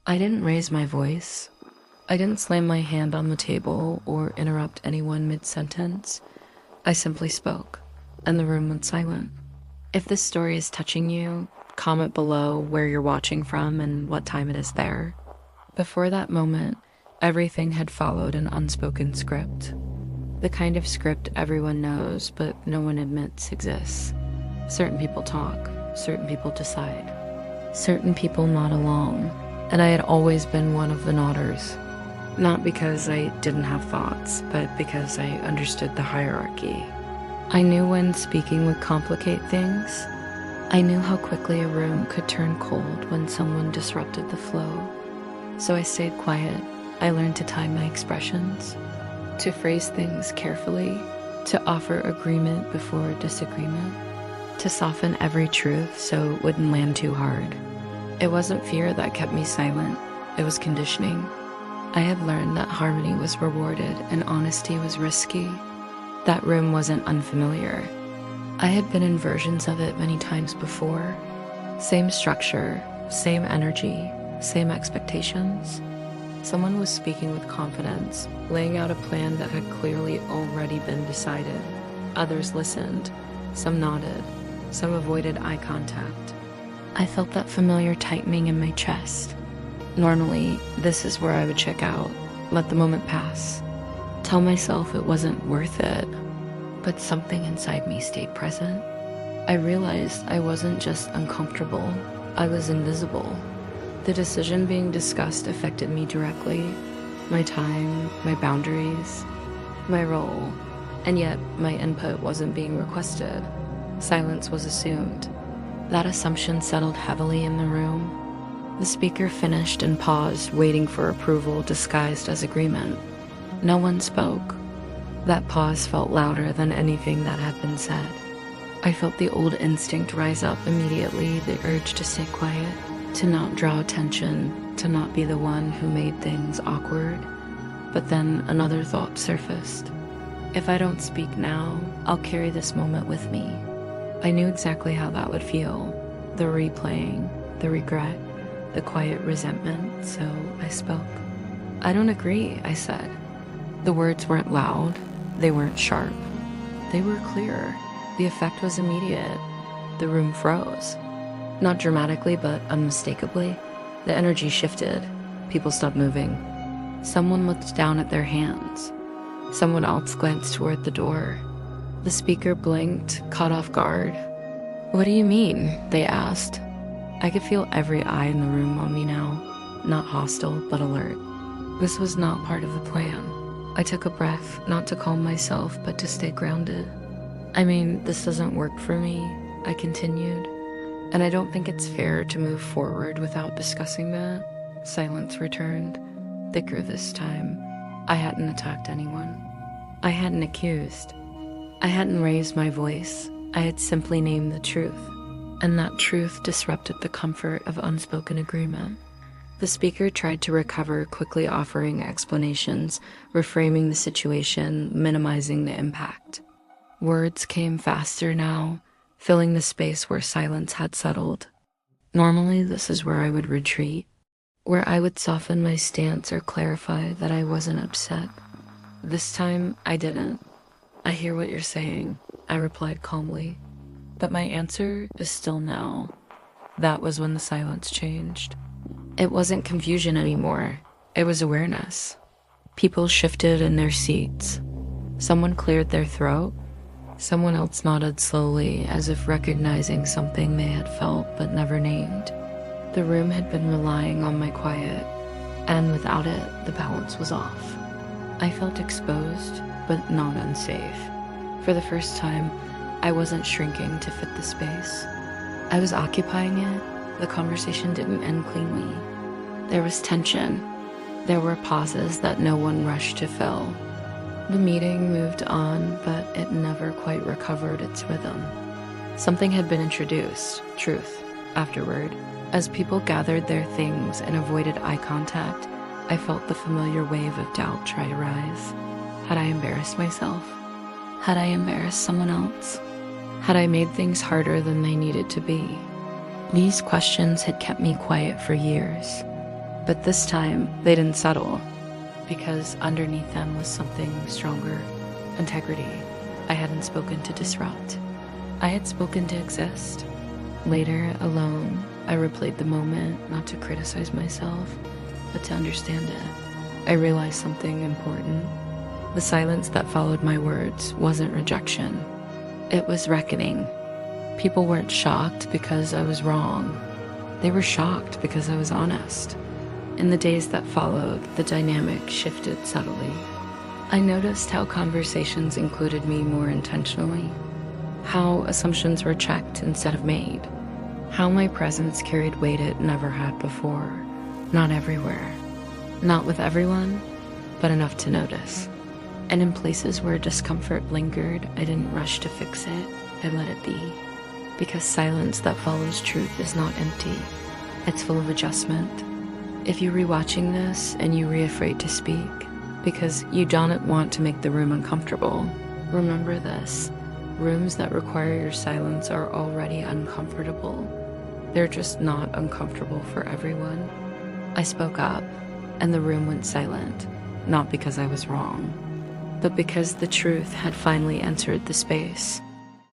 I didn't raise my voice. I didn't slam my hand on the table or interrupt anyone mid-sentence. I simply spoke, and the room went silent. If this story is touching you, comment below where you're watching from and what time it is there. Before that moment, everything had followed an unspoken script. The kind of script everyone knows, but no one admits exists. Certain people talk, certain people decide. Certain people nod along, and I had always been one of the nodders. Not because I didn't have thoughts, but because I understood the hierarchy. I knew when speaking would complicate things. I knew how quickly a room could turn cold when someone disrupted the flow. So I stayed quiet. I learned to time my expressions, to phrase things carefully, to offer agreement before disagreement, to soften every truth so it wouldn't land too hard. It wasn't fear that kept me silent, it was conditioning. I had learned that harmony was rewarded and honesty was risky. That room wasn't unfamiliar. I had been in versions of it many times before. Same structure, same energy, same expectations. Someone was speaking with confidence, laying out a plan that had clearly already been decided. Others listened, some nodded, some avoided eye contact. I felt that familiar tightening in my chest. Normally, this is where I would check out, let the moment pass, tell myself it wasn't worth it. But something inside me stayed present. I realized I wasn't just uncomfortable, I was invisible. The decision being discussed affected me directly. My time, my boundaries, my role. And yet, my input wasn't being requested. Silence was assumed. That assumption settled heavily in the room. The speaker finished and paused, waiting for approval disguised as agreement. No one spoke. That pause felt louder than anything that had been said. I felt the old instinct rise up immediately, the urge to stay quiet, to not draw attention, to not be the one who made things awkward. But then another thought surfaced. If I don't speak now, I'll carry this moment with me. I knew exactly how that would feel. The replaying, the regret, the quiet resentment, so I spoke. I don't agree, I said. The words weren't loud, they weren't sharp. They were clear. The effect was immediate. The room froze. Not dramatically, but unmistakably. The energy shifted. People stopped moving. Someone looked down at their hands. Someone else glanced toward the door. The speaker blinked, caught off guard. "What do you mean?" they asked. I could feel every eye in the room on me now. Not hostile, but alert. This was not part of the plan. I took a breath, not to calm myself, but to stay grounded. I mean, this doesn't work for me, I continued. And I don't think it's fair to move forward without discussing that. Silence returned, thicker this time. I hadn't attacked anyone. I hadn't accused. I hadn't raised my voice. I had simply named the truth. And that truth disrupted the comfort of unspoken agreement. The speaker tried to recover, quickly offering explanations, reframing the situation, minimizing the impact. Words came faster now, filling the space where silence had settled. Normally, this is where I would retreat, where I would soften my stance or clarify that I wasn't upset. This time, I didn't. "I hear what you're saying," I replied calmly. But my answer is still no. That was when the silence changed. It wasn't confusion anymore. It was awareness. People shifted in their seats. Someone cleared their throat. Someone else nodded slowly, as if recognizing something they had felt but never named. The room had been relying on my quiet, and without it, the balance was off. I felt exposed, but not unsafe. For the first time, I wasn't shrinking to fit the space. I was occupying it. The conversation didn't end cleanly. There was tension. There were pauses that no one rushed to fill. The meeting moved on, but it never quite recovered its rhythm. Something had been introduced, truth, afterward. As people gathered their things and avoided eye contact, I felt the familiar wave of doubt try to rise. Had I embarrassed myself? Had I embarrassed someone else? Had I made things harder than they needed to be? These questions had kept me quiet for years. But this time, they didn't settle, because underneath them was something stronger: integrity. I hadn't spoken to disrupt. I had spoken to exist. Later, alone, I replayed the moment, not to criticize myself, but to understand it. I realized something important. The silence that followed my words wasn't rejection. It was reckoning. People weren't shocked because I was wrong. They were shocked because I was honest. In the days that followed, the dynamic shifted subtly. I noticed how conversations included me more intentionally, how assumptions were checked instead of made, how my presence carried weight it never had before. Not everywhere, not with everyone, but enough to notice. And in places where discomfort lingered, I didn't rush to fix it. I let it be. Because silence that follows truth is not empty. It's full of adjustment. If you're rewatching this and you're afraid to speak because you don't want to make the room uncomfortable, remember this: rooms that require your silence are already uncomfortable. They're just not uncomfortable for everyone. I spoke up, and the room went silent, not because I was wrong, but because the truth had finally entered the space.